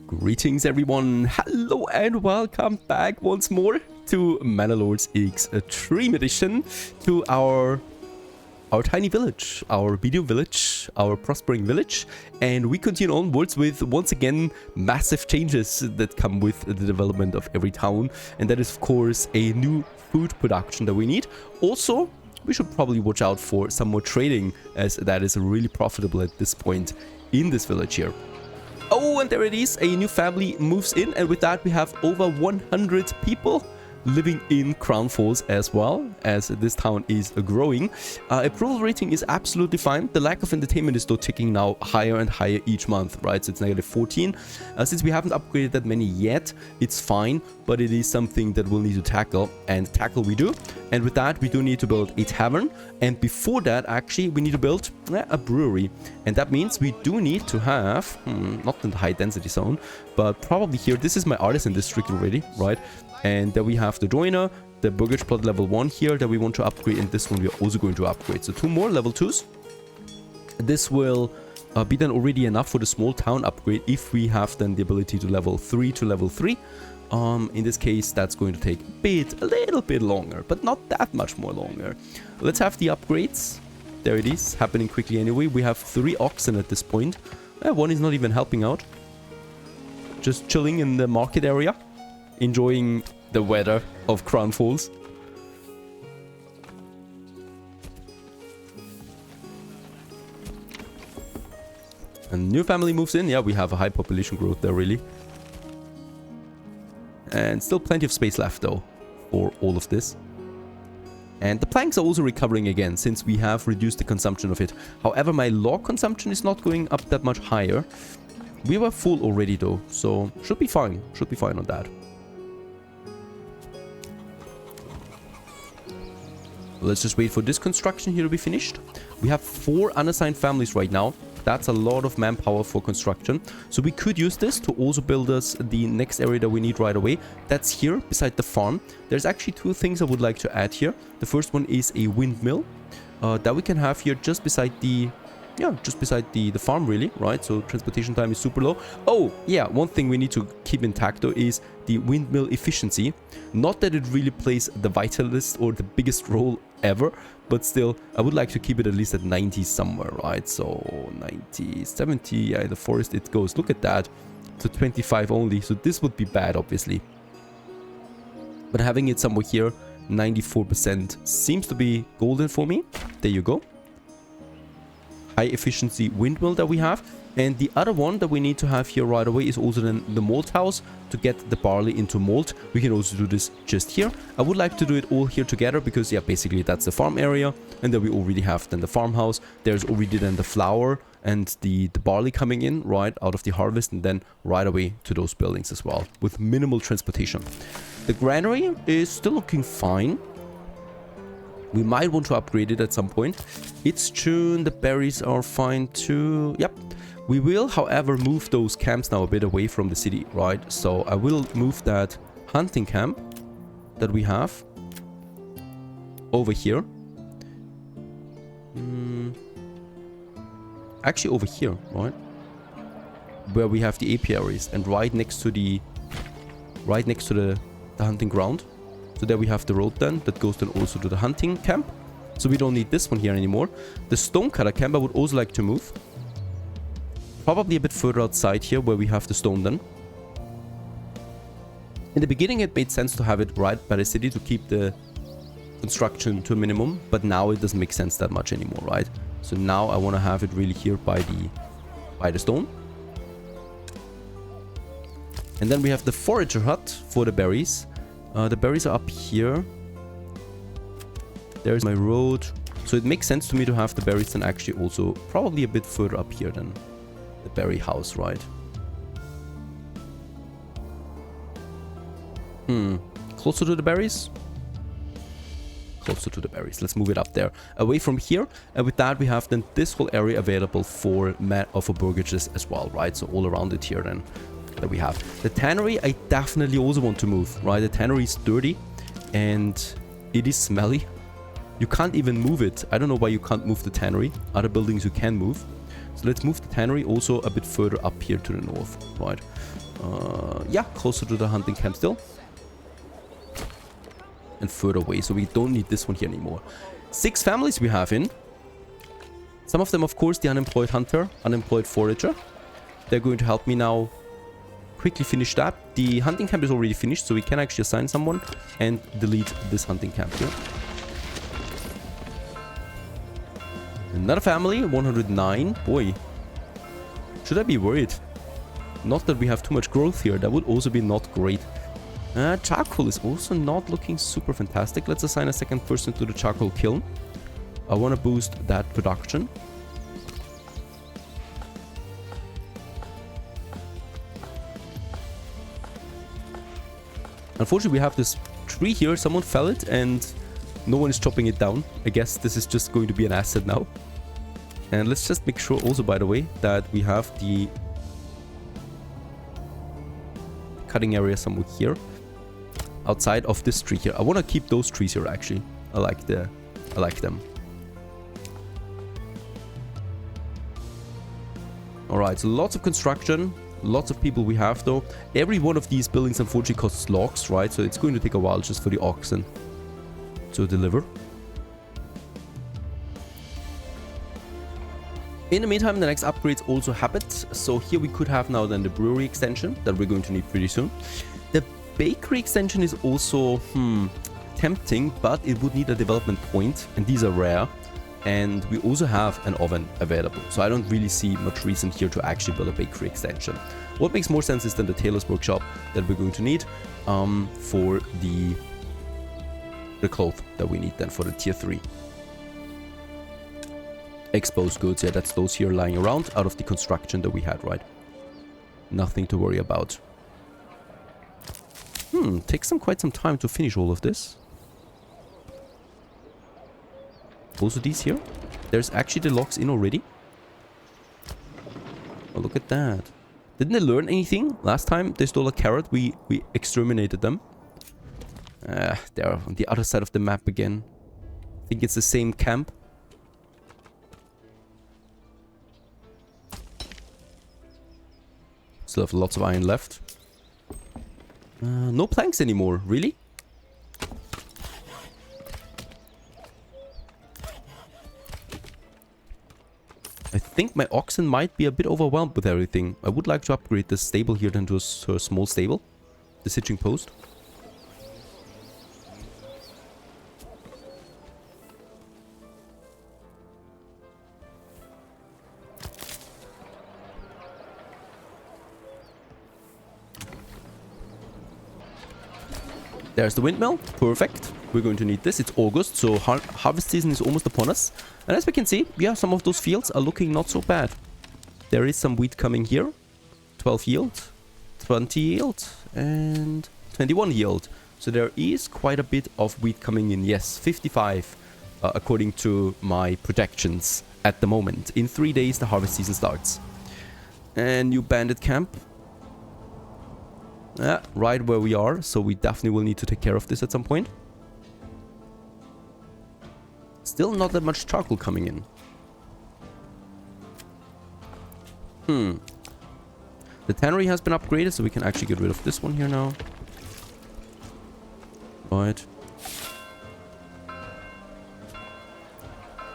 Greetings everyone, hello and welcome back once more to Manor Lords Extreme Edition, to our tiny village, our video village, our prospering village, and we continue onwards with once again massive changes that come with the development of every town, and that is of course a new food production that we need. Also, we should probably watch out for some more trading, as that is really profitable at this point in this village here. Oh, and there it is, a new family moves in, and with that we have over 100 people living in Crown Falls as well, as this town is growing. Approval rating is absolutely fine. The lack of entertainment is though ticking now higher and higher each month, right? So it's negative 14. Since we haven't upgraded that many yet, it's fine, but it is something that we'll need to tackle, and tackle we do. And with that, we do need to build a tavern, and before that, actually, we need to build a brewery. And that means we do need to have, not in the high density zone, but probably here. This is my artisan district already, right? And then we have the joiner, the burgage plot level 1 here that we want to upgrade, and this one we are also going to upgrade. So 2 more level 2s. This will be then already enough for the small town upgrade if we have then the ability to level 3 to level 3. In this case, that's going to take a little bit longer, but not that much more longer. Let's have the upgrades. There it is, happening quickly anyway. We have 3 oxen at this point. One is not even helping out. Just chilling in the market area, enjoying the weather of Crown Falls. A new family moves in. Yeah, we have a high population growth there, really. And still plenty of space left, though, for all of this. And the planks are also recovering again, since we have reduced the consumption of it. However, my log consumption is not going up that much higher. We were full already, though, so should be fine. Should be fine on that. Let's just wait for this construction here to be finished. We have 4 unassigned families right now. That's a lot of manpower for construction. So we could use this to also build us the next area that we need right away. That's here beside the farm. There's actually 2 things I would like to add here. The first one is a windmill that we can have here just beside the the farm, really, right? So transportation time is super low. Oh, yeah, one thing we need to keep intact, though, is the windmill efficiency. Not that it really plays the vitalist or the biggest role ever, but still, I would like to keep it at least at 90 somewhere, right? So 90, 70, yeah, in the forest it goes. Look at that, to 25 only. So this would be bad, obviously. But having it somewhere here, 94% seems to be golden for me. There you go. High efficiency windmill that we have. And the other one that we need to have here right away is also then the malt house to get the barley into malt. We can also do this just here. I would like to do it all here together because, yeah, basically that's the farm area. And then we already have then the farmhouse. There's already then the flour and the barley coming in right out of the harvest, and then right away to those buildings as well with minimal transportation. The granary is still looking fine. We might want to upgrade it at some point. It's June, the berries are fine too. Yep. We will, however, move those camps now a bit away from the city, right? So I will move that hunting camp that we have over here. Actually over here, right? Where we have the apiaries, and right next to the hunting ground. So there we have the road then, that goes then also to the hunting camp. So we don't need this one here anymore. The stonecutter camp I would also like to move. Probably a bit further outside here where we have the stone then. In the beginning it made sense to have it right by the city to keep the construction to a minimum. But now it doesn't make sense that much anymore, right? So now I want to have it really here by the stone. And then we have the forager hut for the berries. The berries are up here. There's my road. So it makes sense to me to have the berries then actually also probably a bit further up here than the berry house, right? Closer to the berries? Closer to the berries. Let's move it up there. Away from here. And with that we have then this whole area available for burgages as well, right? So all around it here then. That we have. The tannery I definitely also want to move, right? The tannery is dirty and it is smelly. You can't even move it. I don't know why you can't move the tannery. Other buildings you can move. So let's move the tannery also a bit further up here to the north, right? Yeah, closer to the hunting camp still. And further away, so we don't need this one here anymore. 6 families we have in. Some of them, of course, the unemployed hunter, unemployed forager. They're going to help me now quickly finish that. The hunting camp is already finished, so we can actually assign someone and delete this hunting camp here. Another family, 109. Boy, should I be worried? Not that we have too much growth here. That would also be not great. Charcoal is also not looking super fantastic. Let's assign a second person to the charcoal kiln. I want to boost that production. Unfortunately, we have this tree here. Someone fell it and no one is chopping it down. I guess this is just going to be an asset now. And let's just make sure also, by the way, that we have the cutting area somewhere here. Outside of this tree here. I want to keep those trees here actually. I like them. Alright, so lots of construction. Lots of people we have though. Every one of these buildings unfortunately costs logs, right? So it's going to take a while just for the oxen to deliver. In the meantime, the next upgrades also happened. So here we could have now then the brewery extension that we're going to need pretty soon. The bakery extension is also tempting, but it would need a development point, and these are rare. And we also have an oven available, so I don't really see much reason here to actually build a bakery extension. What makes more sense is then the tailor's workshop that we're going to need for the cloth that we need then for the tier 3. Exposed goods, yeah, that's those here lying around out of the construction that we had, right? Nothing to worry about. Takes quite some time to finish all of this. Also these here. There's actually the logs in already. Oh, look at that. Didn't they learn anything? Last time they stole a carrot, we exterminated them. They're on the other side of the map again. I think it's the same camp. Still have lots of iron left. No planks anymore, really? I think my oxen might be a bit overwhelmed with everything. I would like to upgrade this stable here then to a small stable. The stitching post. There's the windmill. Perfect. We're going to need this. It's August, so harvest season is almost upon us. And as we can see, yeah, some of those fields are looking not so bad. There is some wheat coming here. 12 yield, 20 yield, and 21 yield. So there is quite a bit of wheat coming in. Yes, 55, according to my projections at the moment. In 3 days, the harvest season starts. And new bandit camp. Yeah, right where we are, so we definitely will need to take care of this at some point. Still not that much charcoal coming in. The tannery has been upgraded, so we can actually get rid of this one here now. Right.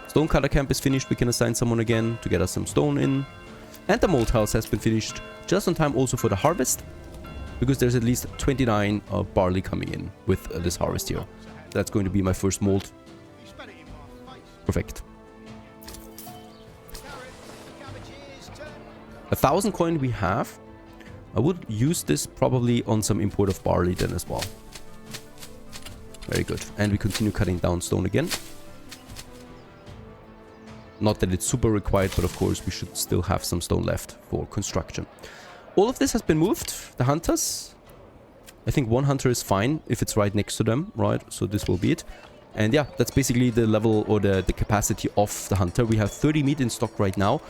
Stone cutter camp is finished. We can assign someone again to get us some stone in. And the mold house has been finished just on time also for the harvest. Because there's at least 29 barley coming in with this harvest here. That's going to be my first mold. Perfect. 1,000 coin we have. I would use this probably on some import of barley then as well. Very good. And we continue cutting down stone again. Not that it's super required, but of course we should still have some stone left for construction. All of this has been moved. The hunters. I think one hunter is fine if it's right next to them, right? So this will be it. And yeah, that's basically the level or the capacity of the hunter. We have 30 meat in stock right now.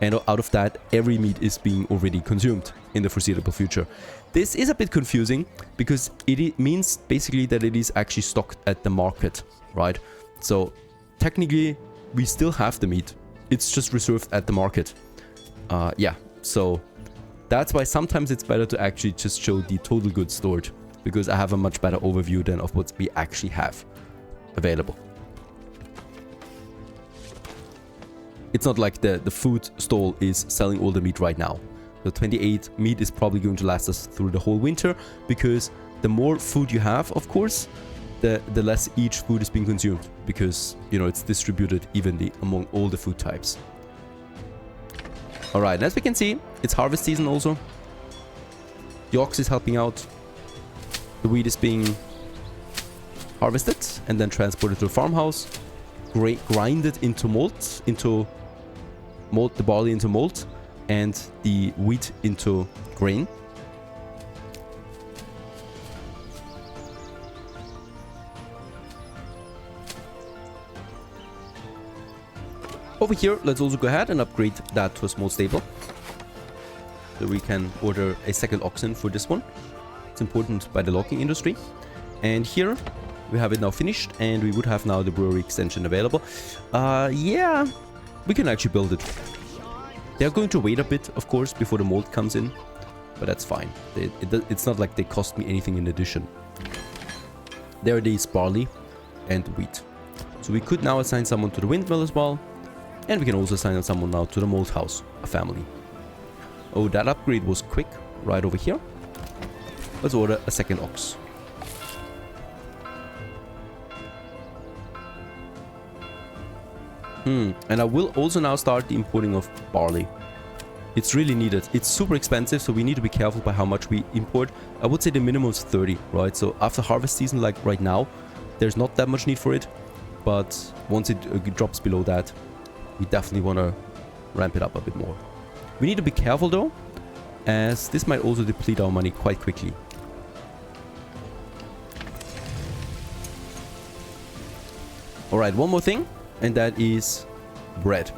And out of that, every meat is being already consumed in the foreseeable future. This is a bit confusing because it means basically that it is actually stocked at the market, right? So technically, we still have the meat. It's just reserved at the market. Yeah, so that's why sometimes it's better to actually just show the total goods stored, because I have a much better overview than of what we actually have available. It's not like the food stall is selling all the meat right now. The 28 meat is probably going to last us through the whole winter, because the more food you have, of course, the less each food is being consumed, because, you know, it's distributed evenly among all the food types. Alright, and as we can see, it's harvest season also. The ox is helping out. The wheat is being harvested and then transported to the farmhouse. Grinded into malt, the barley into malt, and the wheat into grain. Over here, let's also go ahead and upgrade that to a small stable, so we can order a second oxen for this one. It's important by the logging industry. And here we have it now finished, and we would have now the brewery extension available. Yeah, we can actually build it. They're going to wait a bit, of course, before the mold comes in, but that's fine. It's not like they cost me anything in addition. There it is, barley and wheat. So we could now assign someone to the windmill as well, and we can also assign someone now to the mold house, a family. Oh, that upgrade was quick, right over here. Let's order a second ox. And I will also now start the importing of barley. It's really needed. It's super expensive, so we need to be careful by how much we import. I would say the minimum is 30, right? So after harvest season, like right now, there's not that much need for it. But once it drops below that, we definitely want to ramp it up a bit more. We need to be careful though, as this might also deplete our money quite quickly. Alright, one more thing, and that is bread.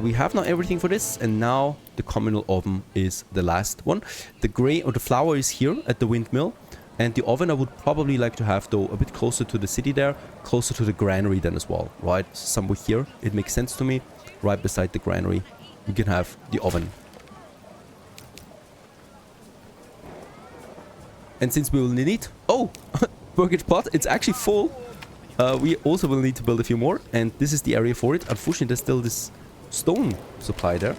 We have now everything for this, and now the communal oven is the last one. The gray or the flour is here at the windmill, and the oven I would probably like to have though a bit closer to the city there, closer to the granary then as well, right? Somewhere here, it makes sense to me, right beside the granary, we can have the oven. And since we will need, oh, burgage pot, it's actually full. We also will need to build a few more, and this is the area for it. Unfortunately, there's still this stone supply there.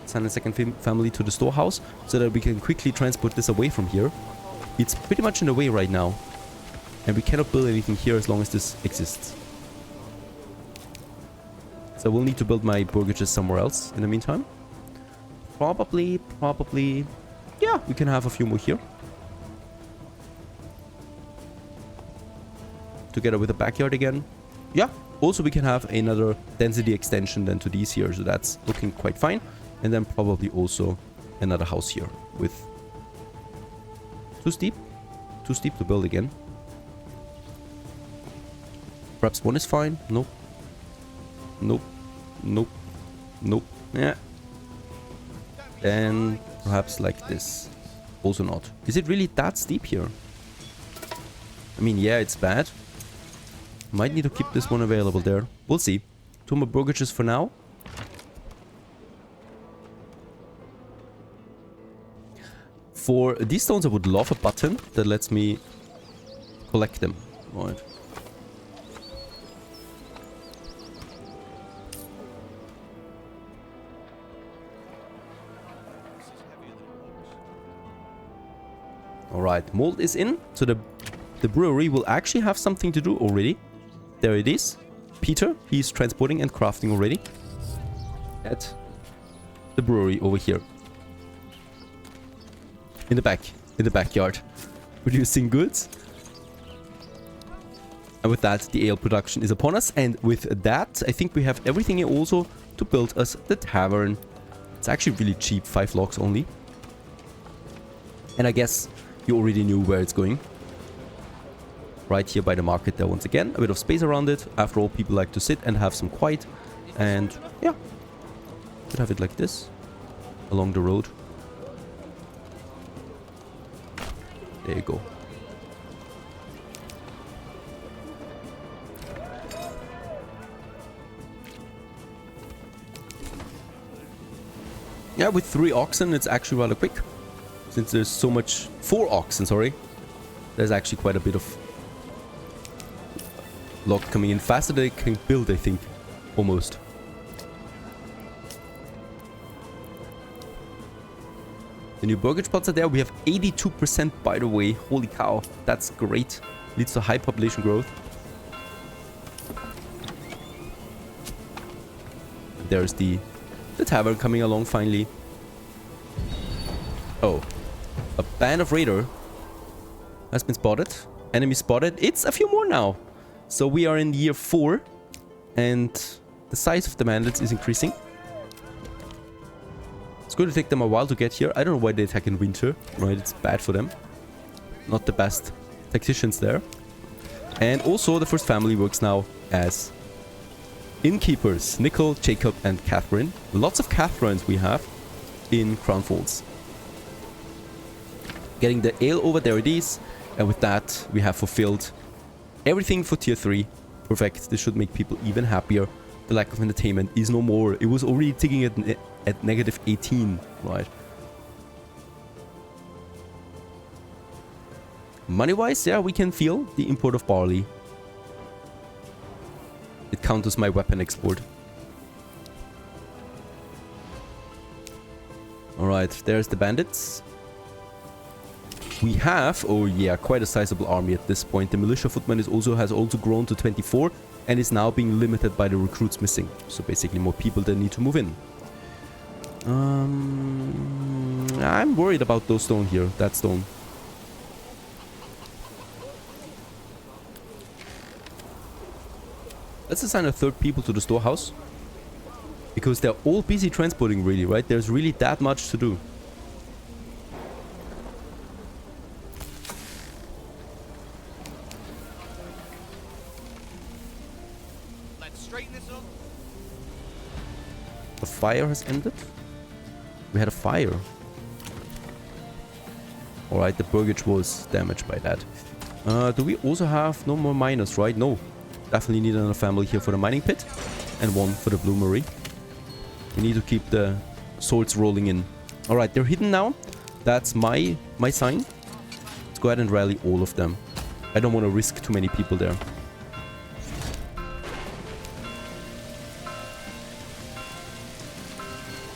Send a second family to the storehouse so that we can quickly transport this away from here. It's pretty much in the way right now, and we cannot build anything here as long as this exists. So we'll need to build my burgages somewhere else in the meantime. Probably, yeah, we can have a few more here. Together with the backyard again. Yeah, also we can have another density extension than to these here, so that's looking quite fine. And then probably also another house here with too steep to build again. Perhaps one is fine. Nope. Yeah. And perhaps like this. Also not. Is it really that steep here? I mean, yeah, it's bad. Might need to keep this one available there. We'll see. 2 more burgages for now. For these stones, I would love a button that lets me collect them. Right. Alright, mold is in. So the brewery will actually have something to do already. There it is. Peter, he's transporting and crafting already. At the brewery over here. In the backyard. Producing goods. And with that, the ale production is upon us. And with that, I think we have everything here also to build us the tavern. It's actually really cheap, 5 logs only. And I guess you already knew where it's going. Right here by the market there once again. A bit of space around it. After all, people like to sit and have some quiet. And yeah, could have it like this. Along the road. There you go. Yeah, with 3 oxen, it's actually rather quick. Since there's so much... 4 oxen, sorry. There's actually quite a bit of log coming in faster than they can build, I think. Almost. The new burger spots are there. We have 82% by the way. Holy cow. That's great. Leads to high population growth. There's the tavern coming along finally. Oh. A band of raider has been spotted. Enemy spotted. It's a few more now. So we are in year 4. And the size of the bandits is increasing. It's going to take them a while to get here. I don't know why they attack in winter. Right, it's bad for them. Not the best tacticians there. And also the first family works now as innkeepers. Nickel, Jacob and Catherine. Lots of Catherines we have in Crown Falls. Getting the ale over, there it is. And with that we have fulfilled everything for tier 3. Perfect. This should make people even happier. The lack of entertainment is no more. It was already ticking at negative 18, right? Money-wise, yeah, we can feel the import of barley. It counters my weapon export. Alright, there's the bandits. We have, oh yeah, quite a sizable army at this point. The militia footman has also grown to 24 and is now being limited by the recruits missing. So basically more people that need to move in. I'm worried about those stone here, that stone. Let's assign a 3rd people to the storehouse. Because they're all busy transporting really, right? There's really that much to do. The fire has ended. We had a fire. Alright, the burgage was damaged by that. Do we also have no more miners, right? No. Definitely need another family here for the mining pit. And 1 for the bloomery. We need to keep the swords rolling in. Alright, they're hidden now. That's my sign. Let's go ahead and rally all of them. I don't want to risk too many people there.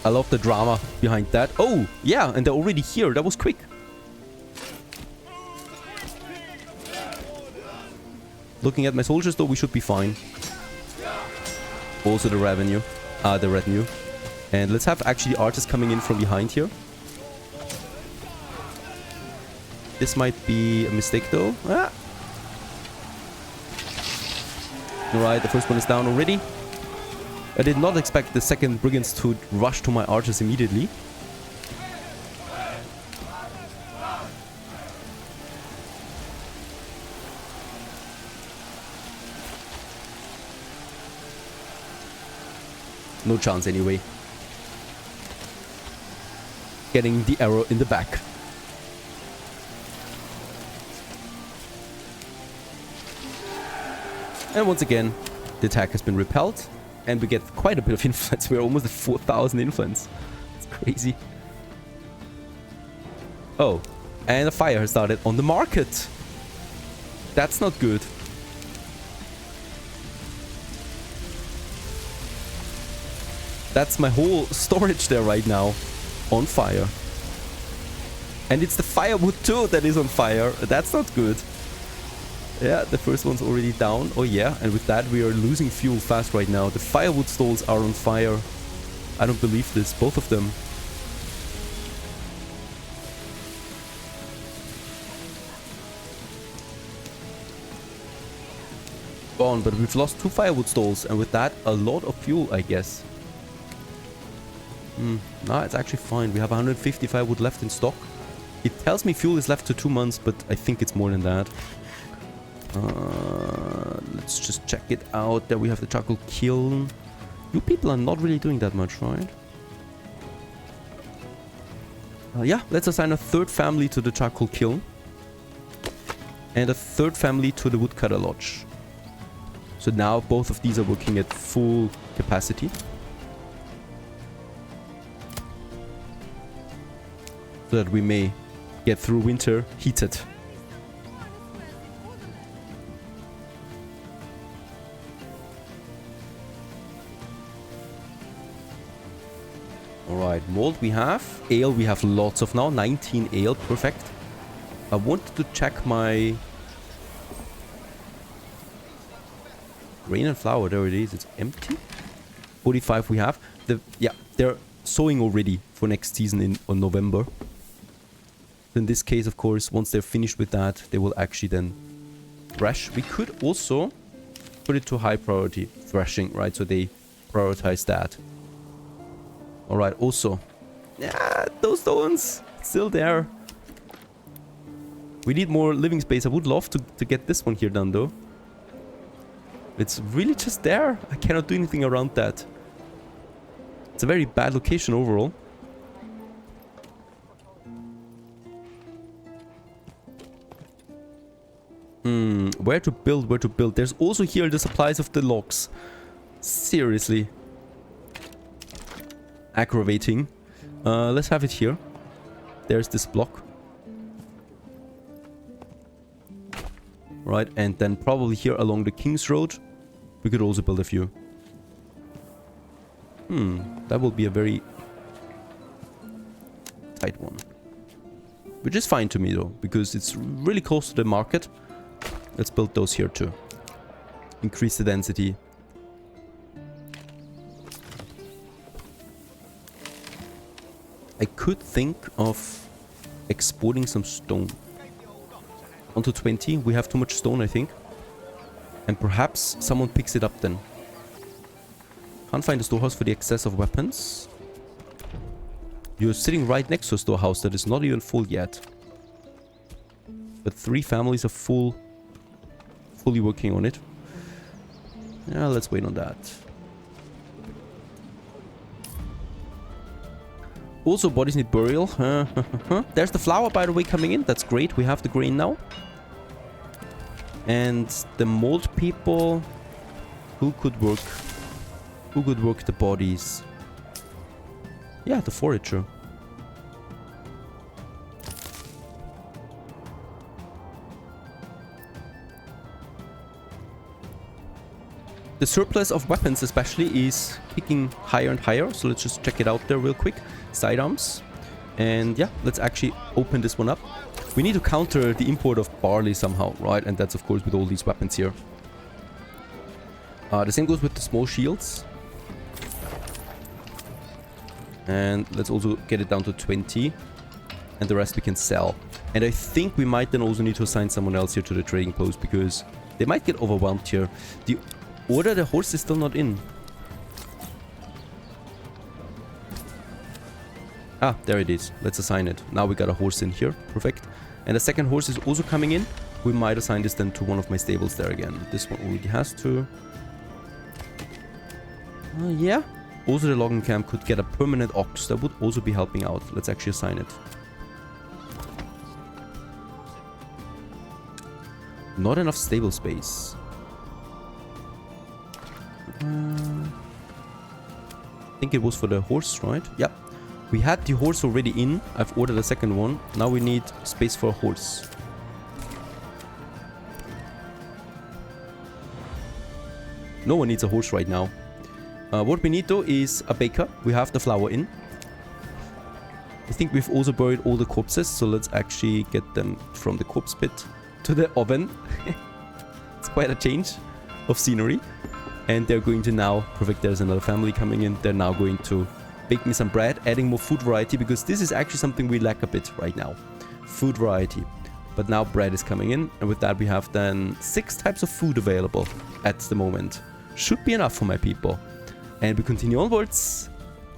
I love the drama behind that. Oh, yeah, and they're already here. That was quick. Looking at my soldiers, though, we should be fine. Also the retinue. And let's have actually artists coming in from behind here. This might be a mistake, though. Ah. Alright, the first one is down already. I did not expect the second brigands to rush to my archers immediately. No chance anyway. Getting the arrow in the back. And once again, the attack has been repelled. And we get quite a bit of influence. We're almost at 4,000 influence. It's crazy. Oh, and a fire has started on the market. That's not good. That's my whole storage there right now on fire. And it's the firewood too that is on fire. That's not good. Yeah, the first one's already down. Oh yeah, and with that we are losing fuel fast right now. The firewood stalls are on fire. I don't believe this. Both of them. Gone, but we've lost 2 firewood stalls, and with that a lot of fuel, I guess. No, it's actually fine. We have 150 firewood left in stock. It tells me fuel is left to 2 months, but I think it's more than that. Let's just check it out. There we have the charcoal kiln. You people are not really doing that much, right? Yeah, let's assign a 3rd family to the charcoal kiln. And a 3rd family to the woodcutter lodge. So now both of these are working at full capacity. so that we may get through winter heated. Alright, malt we have. Ale we have lots of now. 19 ale, perfect. I wanted to check my grain and flour. There it is. It's empty. 45 we have. Yeah, they're sowing already for next season on November. In this case, of course, once they're finished with that, they will actually then thresh. We could also put it to high priority threshing, right? So they prioritize that. Alright, also. Yeah, those stones still there. We need more living space. I would love to get this one here done, though. It's really just there. I cannot do anything around that. It's a very bad location overall. Where to build, where to build. There's also here the supplies of the logs. Seriously. Aggravating. Let's have it here. There's this block. Right, and then probably here along the King's Road, we could also build a few. That will be a very tight one. Which is fine to me though, because it's really close to the market. Let's build those here too. Increase the density. I could think of exporting some stone. Onto 20. We have too much stone, I think. And perhaps someone picks it up then. Can't find a storehouse for the excess of weapons. You're sitting right next to a storehouse that is not even full yet. But 3 families are fully working on it. Yeah, let's wait on that. Also, bodies need burial. There's the flour, by the way, coming in. That's great. We have the grain now. And the mold people... Who could work? Who could work the bodies? Yeah, the forager. The surplus of weapons especially is kicking higher and higher. So let's just check it out there real quick. Sidearms. And yeah, let's actually open this one up. We need to counter the import of barley somehow, right? And that's of course with all these weapons here. The same goes with the small shields. And let's also get it down to 20. And the rest we can sell. And I think we might then also need to assign someone else here to the trading post, because they might get overwhelmed here. The horse is still not in. Ah, there it is. Let's assign it. Now we got a horse in here. Perfect. And the second horse is also coming in. We might assign this then to one of my stables there again. This one already has to. Yeah. Also the logging camp could get a permanent ox. That would also be helping out. Let's actually assign it. Not enough stable space. I think it was for the horse, right? Yep. We had the horse already in. I've ordered a second one. Now we need space for a horse. No one needs a horse right now. What we need though is a baker. We have the flour in. I think we've also buried all the corpses. So let's actually get them from the corpse pit to the oven. It's quite a change of scenery. And they're going to now... Perfect, there's another family coming in. They're now going to bake me some bread, adding more food variety, because this is actually something we lack a bit right now. Food variety. But now bread is coming in, and with that we have then 6 types of food available at the moment. Should be enough for my people. And we continue onwards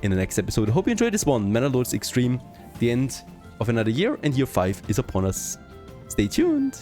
in the next episode. I hope you enjoyed this one. Manor Lords Extreme. The end of another year, and year 5 is upon us. Stay tuned.